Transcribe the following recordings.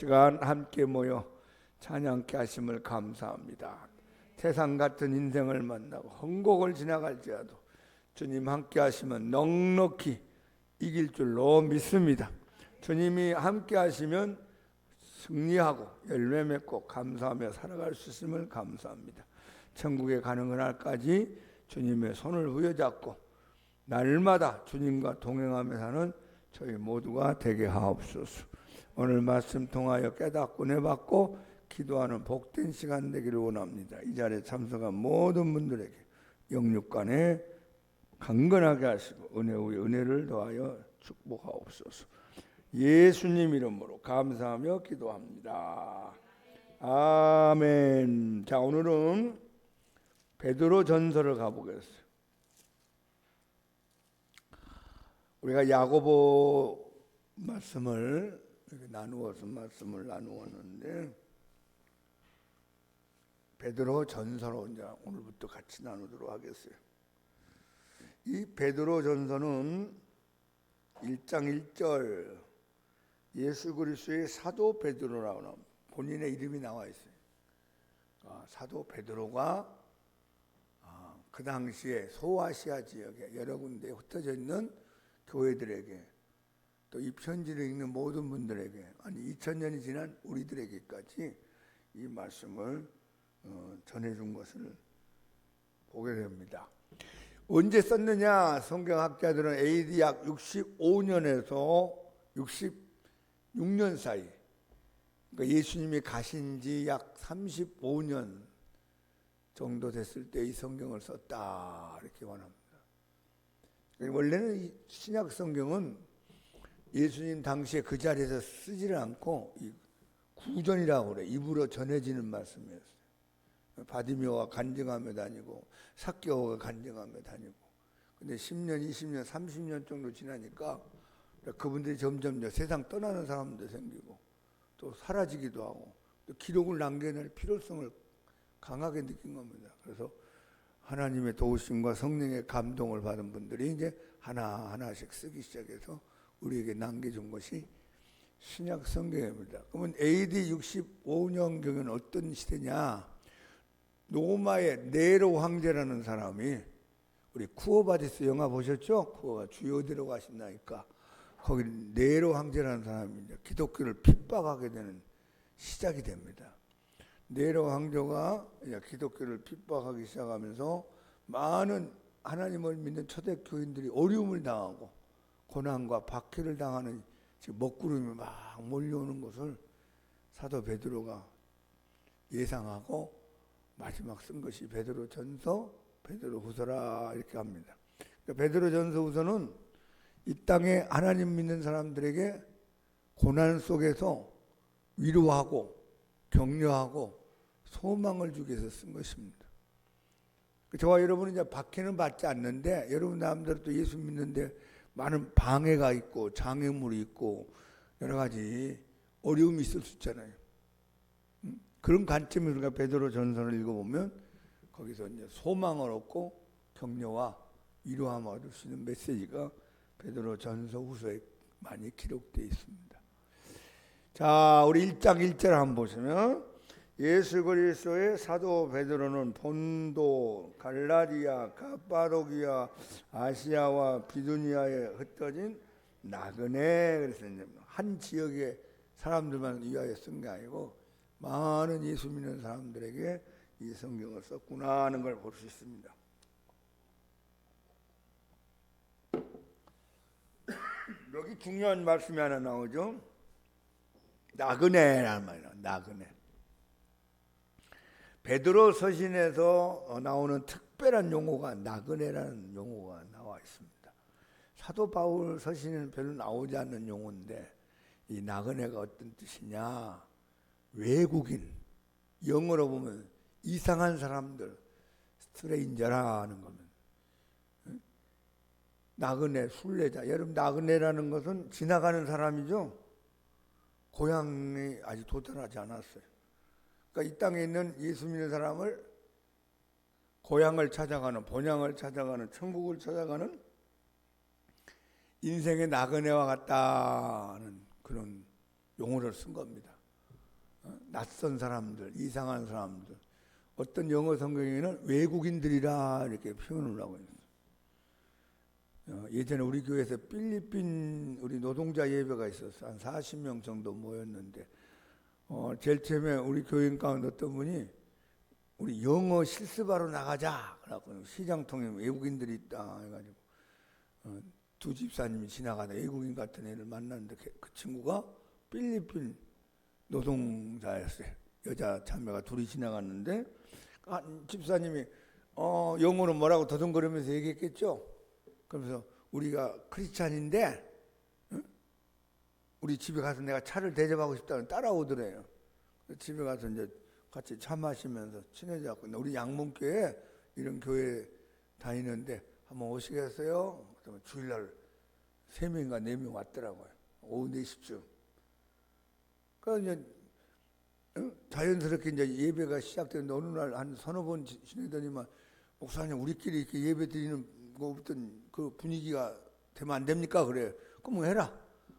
시간 함께 모여 찬양케 하심을 감사합니다. 세상 같은 인생을 만나고 헝곡을 지나갈지라도 주님 함께 하시면 넉넉히 이길 줄로 믿습니다. 주님이 함께 하시면 승리하고 열매 맺고 감사하며 살아갈 수 있음을 감사합니다. 천국에 가는 그날까지 주님의 손을 부여잡고 날마다 주님과 동행하며 사는 저희 모두가 되게 하옵소서. 오늘 말씀 통하여 깨닫고 은혜받고 기도하는 복된 시간 되기를 원합니다. 이 자리에 참석한 모든 분들에게 영육간에 강건하게 하시고 은혜 위에 은혜를 더하여 축복하옵소서. 예수님 이름으로 감사하며 기도합니다. 아멘. 자, 오늘은 베드로 전서를 가보겠어요. 우리가 야고보 말씀을 나누어서 말씀을 나누었는데 베드로 전서로 이제 오늘부터 같이 나누도록 하겠어요. 이 베드로 전서는 1장 1절 예수 그리스도의 사도 베드로라고 나옵니다. 본인의 이름이 나와 있어요. 사도 베드로가 그 당시에 소아시아 지역에 여러 군데에 흩어져 있는 교회들에게 또 이 편지를 읽는 모든 분들에게 아니 2000년이 지난 우리들에게까지 이 말씀을 전해준 것을 보게 됩니다. 언제 썼느냐? 성경학자들은 AD 약 65년에서 66년 사이, 그러니까 예수님이 가신 지 약 35년 정도 됐을 때 이 성경을 썼다 이렇게 원합니다. 원래는 이 신약 성경은 예수님 당시에 그 자리에서 쓰지를 않고 구전이라고 그래. 입으로 전해지는 말씀이었어요. 바디메오가 간증하며 다니고 삭개오가 간증하며 다니고. 근데 10년, 20년, 30년 정도 지나니까 그분들이 점점 세상 떠나는 사람도 생기고 또 사라지기도 하고 또 기록을 남겨낼 필요성을 강하게 느낀 겁니다. 그래서 하나님의 도우심과 성령의 감동을 받은 분들이 이제 하나하나씩 쓰기 시작해서 우리에게 남겨준 것이 신약 성경입니다. 그러면 AD 65년경은 어떤 시대냐? 로마의 네로 황제라는 사람이, 우리 쿠오바디스 영화 보셨죠? 쿠오가 주요대로 가신다니까 거기 네로 황제라는 사람이 이제 기독교를 핍박하게 되는 시작이 됩니다. 네로 황제가 기독교를 핍박하기 시작하면서 많은 하나님을 믿는 초대교인들이 어려움을 당하고 고난과 박해를 당하는 먹구름이 막 몰려오는 것을 사도 베드로가 예상하고 마지막 쓴 것이 베드로 전서, 베드로 후서라 이렇게 합니다. 그러니까 베드로 전서 후서는 이 땅에 하나님 믿는 사람들에게 고난 속에서 위로하고 격려하고 소망을 주기 위해서 쓴 것입니다. 저와 여러분은 이제 박해는 받지 않는데 여러분 남들은 또 예수 믿는데 많은 방해가 있고 장애물이 있고 여러 가지 어려움이 있을 수 있잖아요. 그런 관점에서 우리가 베드로 전서를 읽어보면 거기서 이제 소망을 얻고 격려와 위로함을 얻을 수 있는 메시지가 베드로 전서 후서에 많이 기록되어 있습니다. 자, 우리 1장 1절 한번 보시면 예수 그리스도의 사도 베드로는 본도, 갈라디아, 가파도기아, 아시아와 비두니아에 흩어진 나그네, 그래서 한 지역의 사람들만 위하여 쓴 게 아니고 많은 예수 믿는 사람들에게 이 성경을 썼구나 하는 걸 볼 수 있습니다. 여기 중요한 말씀이 하나 나오죠. 나그네라는 말이에요. 나그네. 베드로 서신에서 나오는 특별한 용어가 나그네라는 용어가 나와 있습니다. 사도 바울 서신에는 별로 나오지 않는 용어인데 이 나그네가 어떤 뜻이냐? 외국인, 영어로 보면 이상한 사람들, 스트레인저라는 겁니다. 나그네, 순례자. 여러분 나그네라는 것은 지나가는 사람이죠. 고향이 아직 도달하지 않았어요. 그러니까 이 땅에 있는 예수 믿는 사람을 고향을 찾아가는, 본향을 찾아가는, 천국을 찾아가는 인생의 나그네와 같다는 그런 용어를 쓴 겁니다. 낯선 사람들, 이상한 사람들. 어떤 영어 성경에는 외국인들이라 이렇게 표현을 하고 있어요. 예전에 우리 교회에서 필리핀 우리 노동자 예배가 있었어. 한 40명 정도 모였는데 제일 처음에 우리 교인 가운데 어떤 분이 우리 영어 실습하러 나가자 그래갖고 시장통에 외국인들이 있다 해가지고 두 집사님이 지나가다 외국인 같은 애를 만났는데 그 친구가 필리핀 노동자였어요. 여자 자매가 둘이 지나갔는데 집사님이 영어로 뭐라고 더듬거리면서 얘기했겠죠. 그러면서 우리가 크리스찬인데 우리 집에 가서 내가 차를 대접하고 싶다고 따라오더래요. 집에 가서 이제 같이 차 마시면서 친해져갖고 우리 양문교회 이런 교회 다니는데 한번 오시겠어요? 그러면 주일날 3명인가 4명 왔더라고요. 오후 4시쯤. 그러니까 이제 자연스럽게 이제 예배가 시작되는데 어느 날 한 서너 번 지내더니만 목사님 우리끼리 이렇게 예배 드리는 어떤 그 분위기가 되면 안 됩니까? 그래. 그럼 뭐 해라.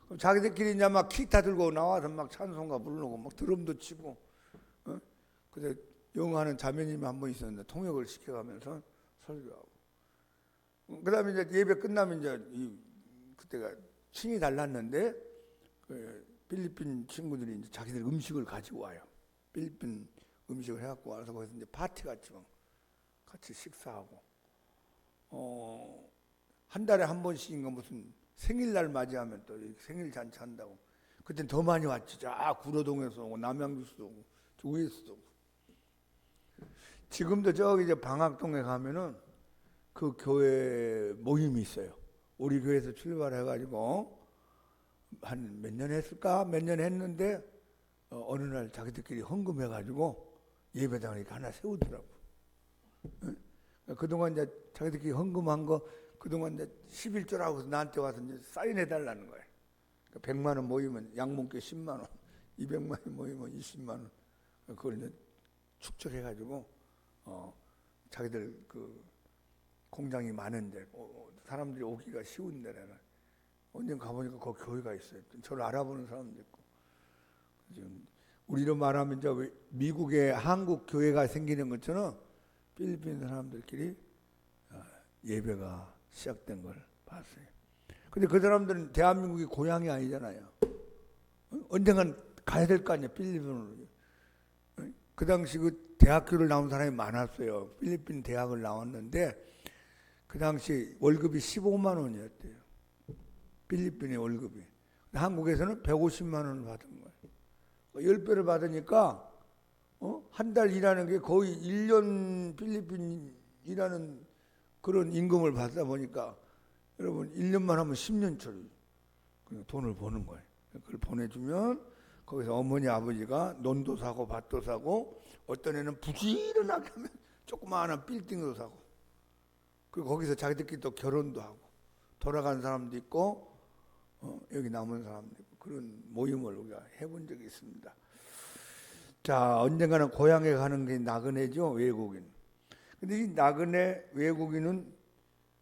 그럼 자기들끼리 이제 막 기타 들고 나와서 막 찬송가 부르고 막 드럼도 치고. 그래서 영어하는 자매님이 한 번 있었는데 통역을 시켜가면서 설교하고. 그다음에 이제 예배 끝나면 이제 그때가 층이 달랐는데 그 필리핀 친구들이 이제 자기들 음식을 가지고 와요. 필리핀 음식을 해갖고 와서 거기서 이제 파티 같이 식사하고. 한 달에 한 번씩인가 무슨 생일날 맞이하면 또 생일 잔치 한다고. 그땐 더 많이 왔지. 구로동에서 오고 남양주에서 오고 조회에서도 오고. 지금도 저기 이제 방학동에 가면은 그 교회 모임이 있어요. 우리 교회에서 출발해가지고 한 몇 년 했을까? 몇 년 했는데 어느 날 자기들끼리 헌금해가지고 예배당을 이렇게 하나 세우더라고. 그동안 이제 자기들끼리 헌금한 거 그동안 이제 11조라고 나한테 와서 이제 사인해달라는 거예요. 100만 원 모이면 양문교 10만 원, 200만 원 모이면 20만 원. 그걸 이제 축적해가지고 자기들 그 공장이 많은데 사람들이 오기가 쉬운 데라는 언젠 가보니까 거기 교회가 있어요. 저를 알아보는 사람도 있고. 지금 우리로 말하면 이제 미국에 한국 교회가 생기는 것처럼 필리핀 사람들끼리 예배가 시작된 걸 봤어요. 근데 그 사람들은 대한민국이 고향이 아니잖아요. 언젠간 가야 될 거 아니에요, 필리핀으로. 그 당시 그 대학교를 나온 사람이 많았어요. 필리핀 대학을 나왔는데 그 당시 월급이 15만 원이었대요. 필리핀의 월급이. 한국에서는 150만 원을 받은 거예요. 10배를 받으니까 한 달 일하는 게 거의 1년 필리핀 일하는 그런 임금을 받다 보니까 여러분 1년만 하면 10년짜리 돈을 버는 거예요. 그걸 보내주면 거기서 어머니 아버지가 논도 사고 밭도 사고 어떤 애는 부지런하게 하면 조그마한 빌딩도 사고 그리고 거기서 자기들끼리 또 결혼도 하고 돌아간 사람도 있고 여기 남은 사람도 있고 그런 모임을 우리가 해본 적이 있습니다. 자, 언젠가는 고향에 가는 게 나그네죠, 외국인. 근데 이 나그네 외국인은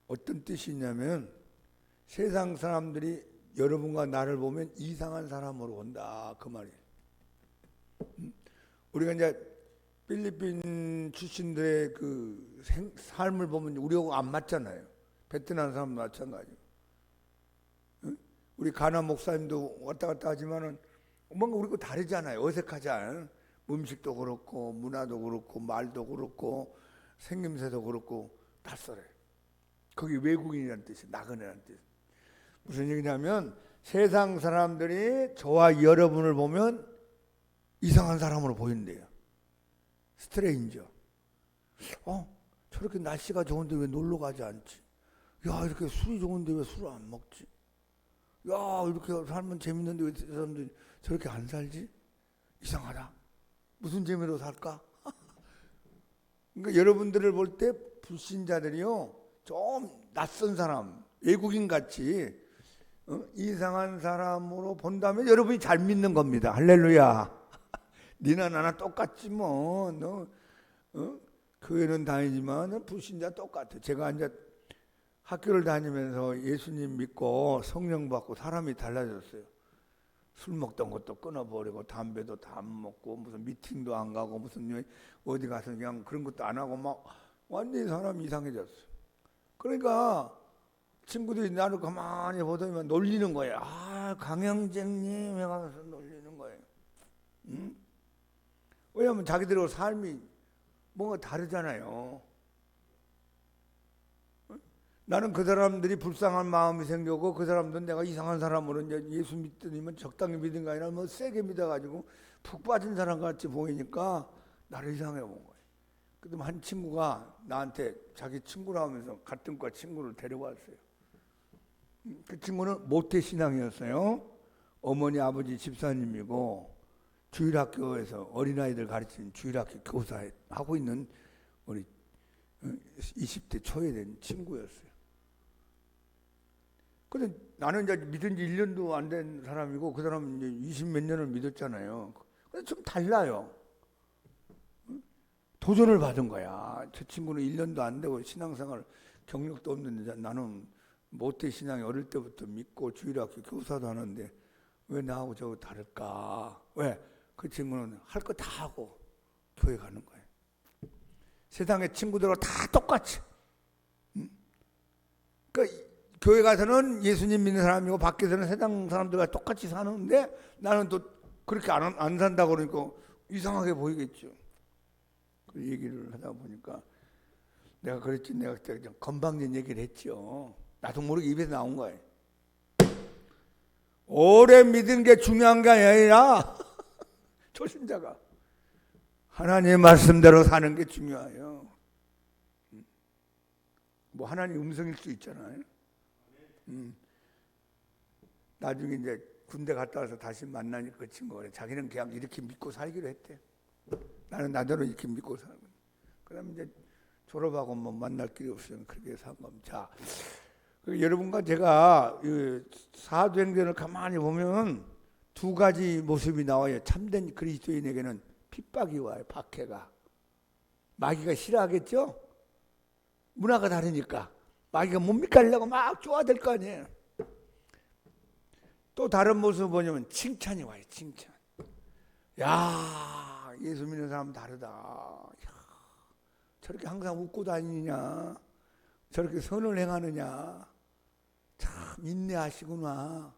어떤 뜻이 있냐면 세상 사람들이 여러분과 나를 보면 이상한 사람으로 본다 그 말이에요. 우리가 이제 필리핀 출신들의 그 삶을 보면 우리하고 안 맞잖아요. 베트남 사람도 마찬가지고. 우리 가나 목사님도 왔다 갔다 하지만은 뭔가 우리하고 다르잖아요. 어색하지 않아요? 음식도 그렇고 문화도 그렇고 말도 그렇고 생김새도 그렇고 낯설어요. 거기 외국인이라는 뜻이에요. 나그네라는 뜻. 무슨 얘기냐면 세상 사람들이 저와 여러분을 보면 이상한 사람으로 보인대요. 스트레인저. 저렇게 날씨가 좋은데 왜 놀러 가지 않지? 야, 이렇게 술이 좋은데 왜 술을 안 먹지? 야, 이렇게 살면 재밌는데 왜 사람들이 저렇게 안 살지? 이상하다. 무슨 재미로 살까? 그러니까 여러분들을 볼 때 불신자들이요, 좀 낯선 사람, 외국인 같이 이상한 사람으로 본다면 여러분이 잘 믿는 겁니다. 할렐루야. 니나 나나 똑같지 뭐. 너 교회는 다니지만 불신자 똑같아. 제가 이제 학교를 다니면서 예수님 믿고 성령 받고 사람이 달라졌어요. 술 먹던 것도 끊어버리고 담배도 다 안 먹고 무슨 미팅도 안 가고 무슨 어디 가서 그냥 그런 것도 안 하고 막 완전히 사람이 이상해졌어. 그러니까 친구들이 나를 가만히 보더니만 놀리는 거예요. 아, 강영재님 해가면서 놀리는 거예요. 응? 왜냐하면 자기들하고 삶이 뭔가 다르잖아요. 나는 그 사람들이 불쌍한 마음이 생기고 그 사람들은 내가 이상한 사람으로 이제 예수 믿더니만 적당히 믿은 게 아니라 뭐 세게 믿어가지고 푹 빠진 사람 같이 보이니까 나를 이상해 본 거예요. 그다음 한 친구가 나한테 자기 친구라 하면서 같은 과 친구를 데려왔어요. 그 친구는 모태 신앙이었어요. 어머니 아버지 집사님이고 주일학교에서 어린아이들 가르치는 주일학교 교사 하고 있는 우리 20대 초에 된 친구였어요. 근데 나는 이제 믿은 지 1년도 안 된 사람이고 그 사람은 이제 20몇 년을 믿었잖아요. 근데 좀 달라요. 도전을 받은 거야. 저 친구는 1년도 안 되고 신앙생활 경력도 없는데 나는 모태 신앙이 어릴 때부터 믿고 주일학교 교사도 하는데 왜 나하고 저거 다를까? 왜? 그 친구는 할 거 다 하고 교회 가는 거예요. 세상의 친구들하고 다 똑같이. 그러니까 교회 가서는 예수님 믿는 사람이고 밖에서는 세상 사람들과 똑같이 사는데 나는 또 그렇게 안 산다고 그러니까 이상하게 보이겠죠. 그 얘기를 하다 보니까 내가 그랬지, 내가 그때 건방진 얘기를 했죠. 나도 모르게 입에서 나온 거예요. 오래 믿은 게 중요한 게 아니라 초신자가 하나님의 말씀대로 사는 게 중요해요. 뭐 하나님 음성일 수 있잖아요. 나중에 이제 군대 갔다 와서 다시 만나니까 그 친구가 그래. 자기는 그냥 이렇게 믿고 살기로 했대. 나는 나대로 이렇게 믿고 살고. 그다음 이제 졸업하고 뭐 만날 길이 없으면 그렇게 산 겁니다. 자, 여러분과 제가 사도행전을 가만히 보면 두 가지 모습이 나와요. 참된 그리스도인에게는 핍박이 와요. 박해가. 마귀가 싫어하겠죠? 문화가 다르니까. 마귀가 못 믿게 하려고 막 쪼아댈 거 아니에요. 또 다른 모습을 보냐면 칭찬이 와요. 칭찬. 야, 예수 믿는 사람 다르다. 야, 저렇게 항상 웃고 다니냐. 저렇게 선을 행하느냐. 참 인내하시구나.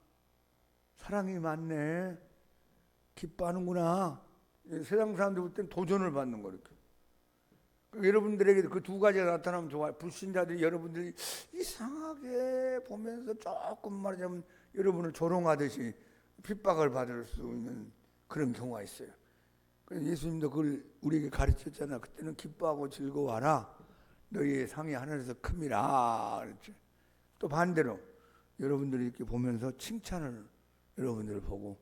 사랑이 많네. 기뻐하는구나. 세상 사람들 볼 때는 도전을 받는 거예요. 여러분들에게 그 두 가지가 나타나면 좋아요. 불신자들이 여러분들이 이상하게 보면서 조금 말하자면 여러분을 조롱하듯이 핍박을 받을 수 있는 그런 경우가 있어요. 예수님도 그걸 우리에게 가르쳤잖아. 그때는 기뻐하고 즐거워하라. 너희의 상이 하늘에서 큼이라. 그렇죠. 또 반대로 여러분들이 이렇게 보면서 칭찬을 여러분들을 보고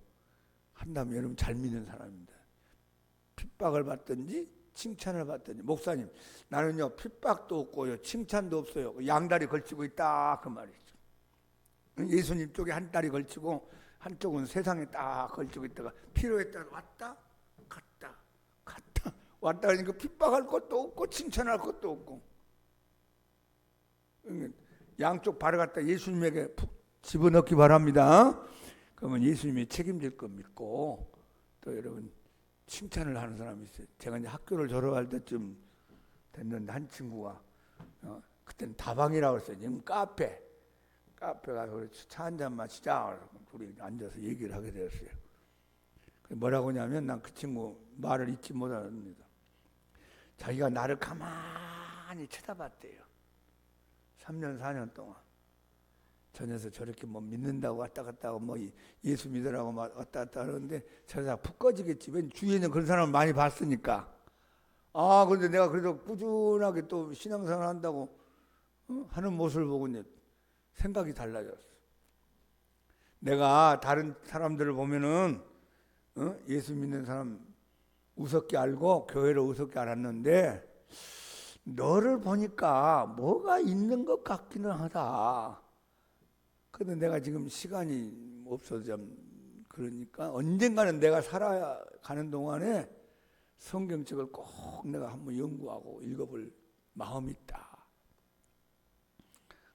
한다면 여러분 잘 믿는 사람입니다. 핍박을 받든지 칭찬을 받든지. 목사님, 나는요 핍박도 없고요 칭찬도 없어요. 양다리 걸치고 있다 그 말이죠. 예수님 쪽에 한 다리 걸치고 한쪽은 세상에 딱 걸치고 있다가 필요에 따라 왔다 갔다 갔다 왔다 그러니까 핍박할 것도 없고 칭찬할 것도 없고 양쪽 발을 갖다 예수님에게 푹 집어넣기 바랍니다. 그러면 예수님이 책임질 거 믿고 또 여러분 칭찬을 하는 사람이 있어요. 제가 이제 학교를 졸업할 때쯤 됐는데 한 친구가 그때는 다방이라고 했어요. 지금 카페 가서 차 한잔 마시자. 둘이 앉아서 얘기를 하게 되었어요. 뭐라고 하냐면 난 그 친구 말을 잊지 못합니다. 자기가 나를 가만히 쳐다봤대요. 3년 4년 동안. 전에서 저렇게 뭐 믿는다고 왔다 갔다 하고 뭐 예수 믿으라고 왔다 갔다 하는데 저 사람 푹 꺼지겠지. 왠 주위에는 그런 사람을 많이 봤으니까. 아, 근데 내가 그래도 꾸준하게 또 신앙생활 한다고 하는 모습을 보고 이제 생각이 달라졌어. 내가 다른 사람들을 보면은 예수 믿는 사람 우습게 알고 교회를 우습게 알았는데 너를 보니까 뭐가 있는 것 같기는 하다. 근데 내가 지금 시간이 없어서 좀 그러니까 언젠가는 내가 살아가는 동안에 성경책을 꼭 내가 한번 연구하고 읽어볼 마음이 있다.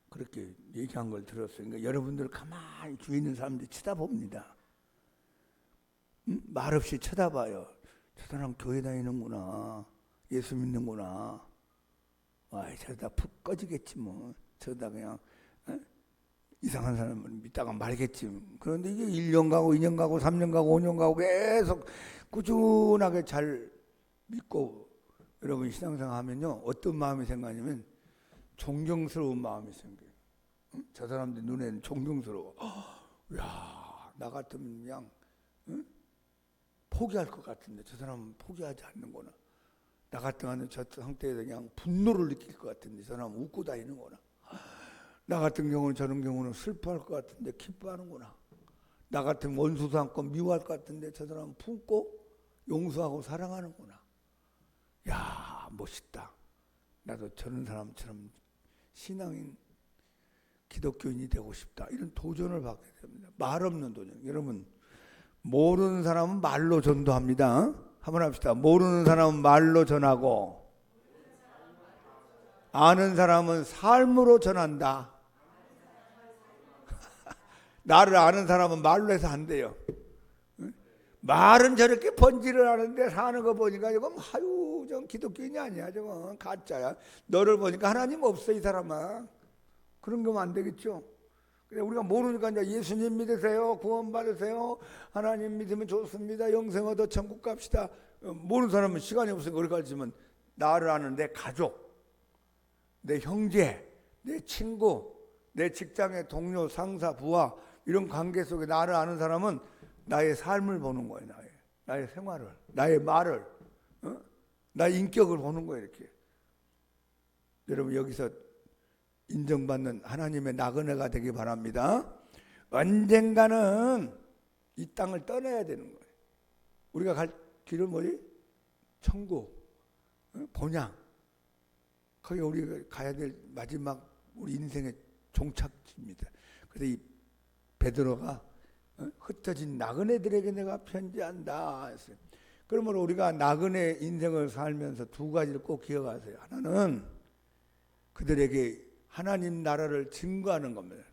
그렇게 얘기한 걸 들었어요. 그러니까 여러분들 가만히 주위 있는 사람들이 쳐다봅니다. 말없이 쳐다봐요. 저 사람 교회 다니는구나, 예수 믿는구나. 저러다 푹 꺼지겠지 뭐. 저러다 그냥 이상한 사람을 믿다가 말겠지. 그런데 이게 1년 가고 2년 가고 3년 가고 5년 가고 계속 꾸준하게 잘 믿고 여러분 신앙생활 하면요, 어떤 마음이 생기냐면 존경스러운 마음이 생겨요. 저 사람들 눈에는 존경스러워. 야, 나 같으면 그냥 포기할 것 같은데 저 사람은 포기하지 않는구나. 나 같은 저 상태에서 그냥 분노를 느낄 것 같은데 저 사람은 웃고 다니는구나. 나 같은 경우는 저런 경우는 슬퍼할 것 같은데 기뻐하는구나. 나 같은 원수 삼고 미워할 것 같은데 저 사람은 품고 용서하고 사랑하는구나. 야, 멋있다. 나도 저런 사람처럼 신앙인 기독교인이 되고 싶다. 이런 도전을 받게 됩니다. 말 없는 도전. 여러분, 모르는 사람은 말로 전도합니다. 한번 합시다. 모르는 사람은 말로 전하고 아는 사람은 삶으로 전한다. 나를 아는 사람은 말로 해서 안 돼요. 말은 저렇게 번지를 하는데 사는 거 보니까 저건 저 기독교인이 아니야. 저건 가짜야. 너를 보니까 하나님 없어 이 사람아. 그런 거면 안 되겠죠. 우리가 모르니까 이제 예수님 믿으세요, 구원 받으세요, 하나님 믿으면 좋습니다, 영생 얻어 천국 갑시다. 모르는 사람은 시간이 없으니까 그렇게 하지만 나를 아는 내 가족, 내 형제, 내 친구, 내 직장의 동료, 상사, 부하 이런 관계 속에 나를 아는 사람은 나의 삶을 보는 거예요. 나의 생활을, 나의 말을, 나의 인격을 보는 거예요. 이렇게. 여러분 여기서 인정받는 하나님의 나그네가 되기 바랍니다. 언젠가는 이 땅을 떠나야 되는 거예요. 우리가 갈 길은 뭐지? 천국, 본향. 거기 우리가 가야 될 마지막 우리 인생의 종착지입니다. 그래서 이 베드로가 흩어진 나그네들에게 내가 편지한다 했어요. 그러므로 우리가 나그네 인생을 살면서 두 가지를 꼭 기억하세요. 하나는 그들에게 하나님 나라를 증거하는 겁니다.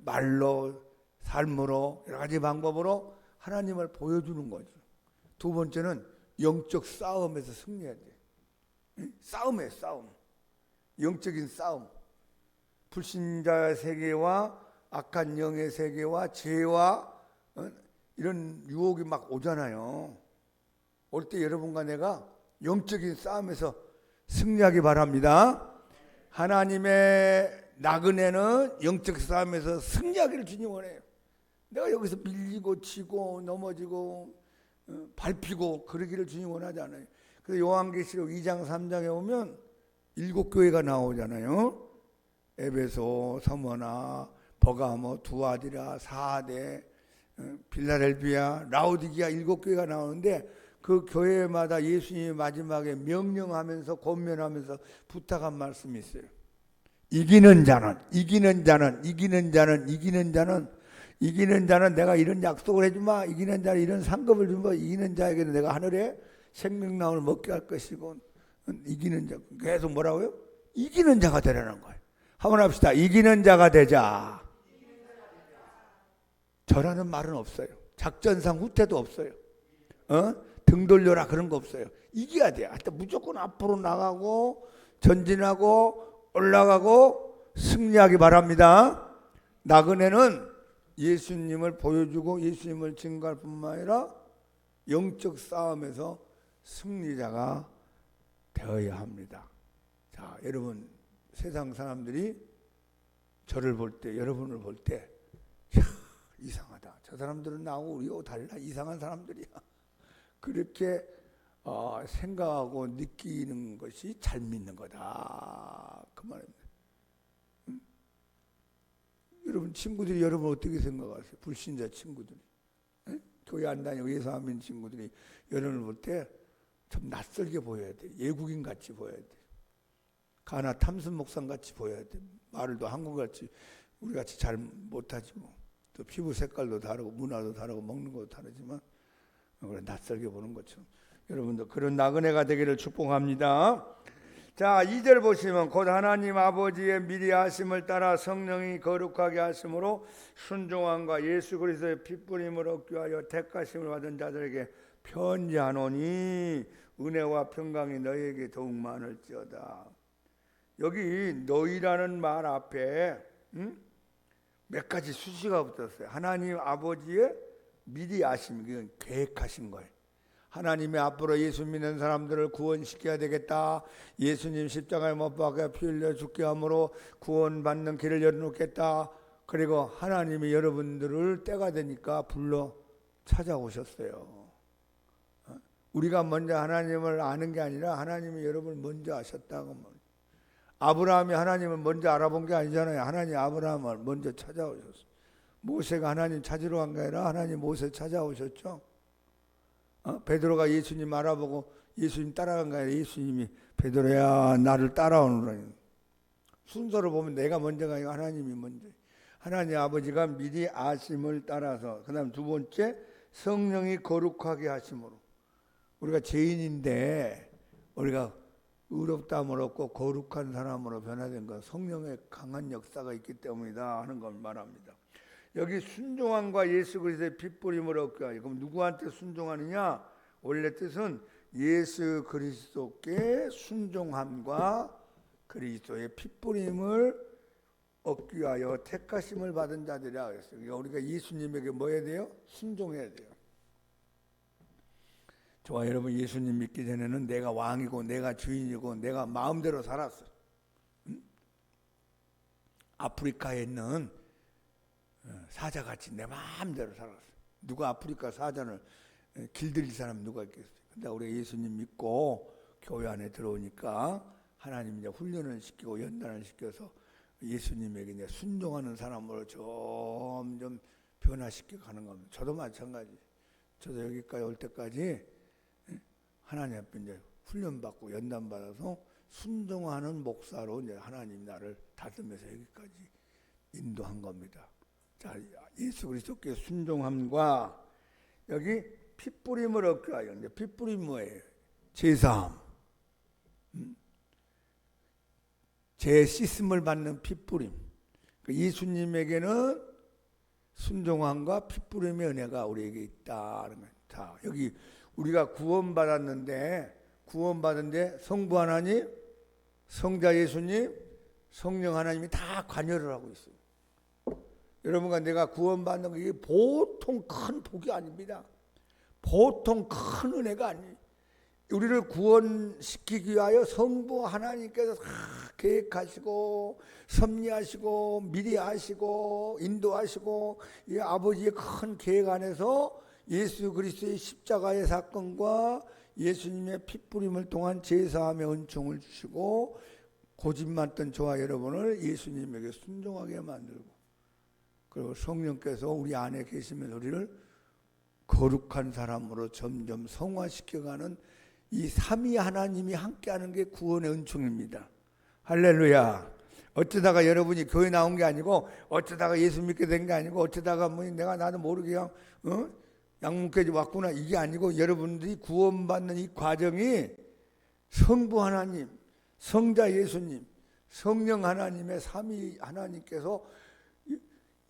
말로, 삶으로, 여러 가지 방법으로 하나님을 보여주는 거죠. 두 번째는 영적 싸움에서 승리해야 돼요. 싸움이에요, 싸움. 영적인 싸움. 불신자의 세계와 악한 영의 세계와 죄와 이런 유혹이 막 오잖아요. 올 때 여러분과 내가 영적인 싸움에서 승리하기 바랍니다. 하나님의 나그네는 영적 싸움에서 승리하기를 주님 원해요. 내가 여기서 밀리고 치고 넘어지고 밟히고 그러기를 주님 원하지 않아요. 그래서 요한계시록 2장 3장에 오면 7교회가 나오잖아요. 에베소, 서머나, 버가모, 두아디라, 사데, 빌라델비아, 라우디기아 7교회가 나오는데 그 교회마다 예수님이 마지막에 명령하면서 권면하면서 부탁한 말씀이 있어요. 이기는 자는 내가 이런 약속을 해주마. 이기는 자는 이런 상급을 주마. 이기는 자에게는 내가 하늘에 생명나무를 먹게 할 것이고. 이기는 자. 계속 뭐라고요? 이기는 자가 되라는 거예요. 한번 합시다. 이기는 자가 되자. 저라는 말은 없어요. 작전상 후퇴도 없어요. 등 돌려라 그런 거 없어요. 이겨야 돼요. 하여튼 무조건 앞으로 나가고 전진하고 올라가고 승리하기 바랍니다. 나그네는 예수님을 보여주고 예수님을 증거할 뿐만 아니라 영적 싸움에서 승리자가 되어야 합니다. 자, 여러분 세상 사람들이 저를 볼 때, 여러분을 볼 때 이상하다. 저 사람들은 나하고 우리하고 달라. 이상한 사람들이야. 그렇게 생각하고 느끼는 것이 잘 믿는 거다. 그 말입니다. 여러분 친구들이 여러분 어떻게 생각하세요? 불신자 친구들이. 교회 안 다니고 예수 안 믿는 친구들이 여러분을 볼 때 좀 낯설게 보여야 돼. 외국인 같이 보여야 돼. 가나 탐순 목상 같이 보여야 돼. 말도 한국 같이 우리 같이 잘 못하지 뭐. 또 피부 색깔도 다르고 문화도 다르고 먹는 것도 다르지만 낯설게 보는 것처럼 여러분도 그런 나그네가 되기를 축복합니다. 자, 2절 보시면 곧 하나님 아버지의 미리 하심을 따라 성령이 거룩하게 하심으로 순종함과 예수 그리스도의 핏부림을 얻기 위하여 택하심을 받은 자들에게 편지하노니 은혜와 평강이 너희에게 더욱 많을지어다. 여기 너희라는 말 앞에 몇 가지 수식어가 붙었어요. 하나님 아버지의 미리 아심, 이건 계획하신 거예요. 하나님이 앞으로 예수 믿는 사람들을 구원시켜야 되겠다. 예수님 십자가에 못 박아 피 흘려 죽게 함으로 구원받는 길을 열어놓겠다. 그리고 하나님이 여러분들을 때가 되니까 불러 찾아오셨어요. 우리가 먼저 하나님을 아는 게 아니라 하나님이 여러분을 먼저 아셨다고. 아브라함이 하나님을 먼저 알아본 게 아니잖아요. 하나님 아브라함을 먼저 찾아오셨어요. 모세가 하나님 찾으러 간 게 아니라 하나님 모세 찾아오셨죠. 베드로가 예수님 알아보고 예수님 따라간 게 아니라 예수님이 베드로야 나를 따라오느라니. 순서로 보면 내가 먼저가 아니고 하나님이 먼저. 하나님 아버지가 미리 아심을 따라서. 그 다음 두 번째, 성령이 거룩하게 하심으로. 우리가 죄인인데 우리가 의롭다함을 얻고 거룩한 사람으로 변화된 것, 성령의 강한 역사가 있기 때문이다 하는 걸 말합니다. 여기 순종함과 예수 그리스도의 핏부림을 얻게 하여. 그럼 누구한테 순종하느냐? 원래 뜻은 예수 그리스도께 순종함과 그리스도의 핏부림을 얻기 위하여 택하심을 받은 자들이라 그랬어요. 그러니까 우리가 예수님에게 뭐 해야 돼요? 순종해야 돼요. 저와 여러분, 예수님 믿기 전에는 내가 왕이고 내가 주인이고 내가 마음대로 살았어. 아프리카에 있는 사자같이 내 마음대로 살았어. 누가 아프리카 사자를 길들일 사람 누가 있겠어요? 근데 우리가 예수님 믿고 교회 안에 들어오니까 하나님 이제 훈련을 시키고 연단을 시켜서 예수님에게 이제 순종하는 사람으로 점점 변화시켜 가는 겁니다. 저도 마찬가지. 저도 여기까지 올 때까지 하나님 앞에 이제 훈련받고 연단받아서 순종하는 목사로 이제 하나님 나를 다듬어서 여기까지 인도한 겁니다. 자, 예수 그리스도께 순종함과 여기 핏부림을 얻게 하여. 이제 핏부림 뭐예요? 제사함. 제 씻음을 받는 핏부림. 예수님에게는 순종함과 핏부림의 은혜가 우리에게 있다는 거예요. 자, 여기 우리가 구원받은데 성부 하나님, 성자 예수님, 성령 하나님이 다 관여를 하고 있어요. 여러분과 내가 구원받는 게 보통 큰 복이 아닙니다. 보통 큰 은혜가 아니에요. 우리를 구원시키기 위하여 성부 하나님께서 다 계획하시고 섭리하시고 미리 하시고 인도하시고 이 아버지의 큰 계획 안에서 예수 그리스도의 십자가의 사건과 예수님의 핏부림을 통한 제사함의 은총을 주시고 고집 많던 저와 여러분을 예수님에게 순종하게 만들고, 그리고 성령께서 우리 안에 계시면 우리를 거룩한 사람으로 점점 성화시켜가는 이 삼위 하나님이 함께하는 게 구원의 은총입니다. 할렐루야. 어쩌다가 여러분이 교회 나온 게 아니고, 어쩌다가 예수 믿게 된 게 아니고, 어쩌다가 뭐 내가 나도 모르게 그냥 양문까지 왔구나, 이게 아니고, 여러분들이 구원받는 이 과정이 성부 하나님, 성자 예수님, 성령 하나님의 삼위 하나님께서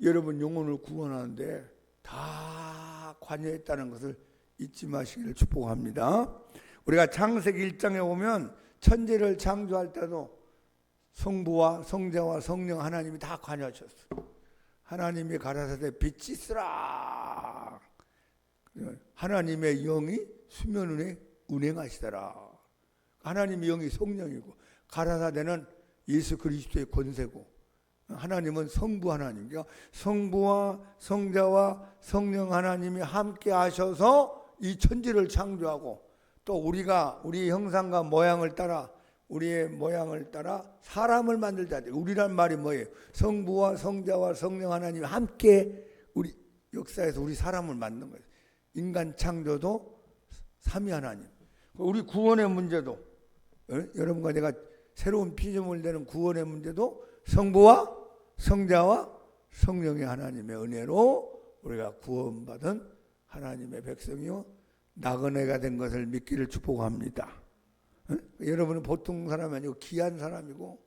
여러분 영혼을 구원하는데 다 관여했다는 것을 잊지 마시기를 축복합니다. 우리가 창세기 1장에 보면 천지를 창조할 때도 성부와 성자와 성령 하나님이 다 관여하셨어요. 하나님이 가라사대 빛이 있으라. 하나님의 영이 수면 위에 운행하시더라. 하나님의 영이 성령이고, 가라사대는 예수 그리스도의 권세고, 하나님은 성부 하나님. 그러니까 성부와 성자와 성령 하나님이 함께 하셔서 이 천지를 창조하고, 또 우리가 우리의 형상과 모양을 따라, 우리의 모양을 따라 사람을 만들자. 우리란 말이 뭐예요? 성부와 성자와 성령 하나님이 함께 우리 역사에서 우리 사람을 만든 거예요. 인간 창조도 삼위 하나님. 우리 구원의 문제도, 여러분과 내가 새로운 피조물 되는 구원의 문제도 성부와 성자와 성령의 하나님의 은혜로 우리가 구원받은 하나님의 백성이요 나그네가 된 것을 믿기를 축복합니다. 여러분은 보통 사람이 아니고 귀한 사람이고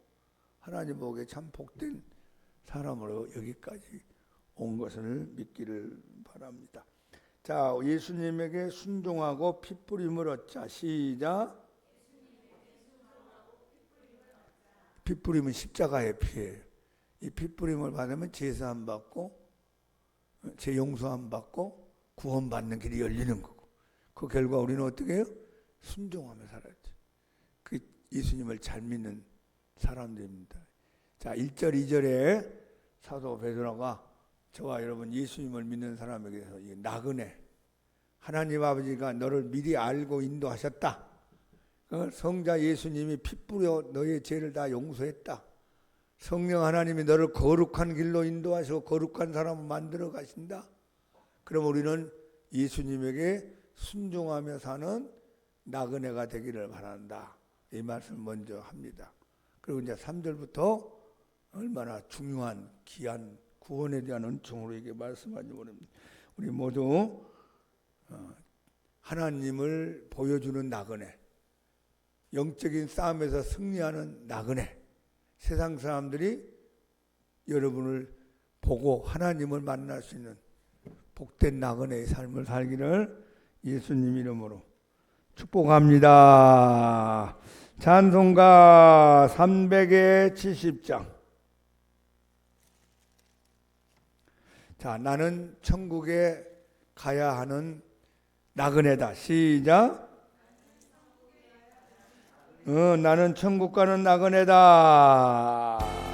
하나님 보기에 참 복된 사람으로 여기까지 온 것을 믿기를 바랍니다. 자, 예수님에게 순종하고 핏부림을 얻자. 시작. 핏부림은 십자가의 피예요. 이 핏부림을 받으면 제사 안 받고 죄 용서 안 받고 구원받는 길이 열리는 거고, 그 결과 우리는 어떻게 해요? 순종하며 살았죠. 그 예수님을 잘 믿는 사람들입니다. 자, 1절 2절에 사도 베드로가 저와 여러분 예수님을 믿는 사람에게 대해서 나그네, 하나님 아버지가 너를 미리 알고 인도하셨다. 성자 예수님이 피 뿌려 너의 죄를 다 용서했다. 성령 하나님이 너를 거룩한 길로 인도하시고 거룩한 사람을 만들어 가신다. 그럼 우리는 예수님에게 순종하며 사는 나그네가 되기를 바란다. 이 말씀을 먼저 합니다. 그리고 이제 3절부터 얼마나 중요한 귀한 구원에 대한 은총으로 이게 말씀하지 모릅니다. 우리 모두 하나님을 보여주는 나그네, 영적인 싸움에서 승리하는 나그네, 세상 사람들이 여러분을 보고 하나님을 만날 수 있는 복된 나그네의 삶을 살기를 예수님 이름으로 축복합니다. 찬송가 370장. 자, 나는 천국에 가야 하는 나그네다. 시작. 나는 천국 가는 나그네다.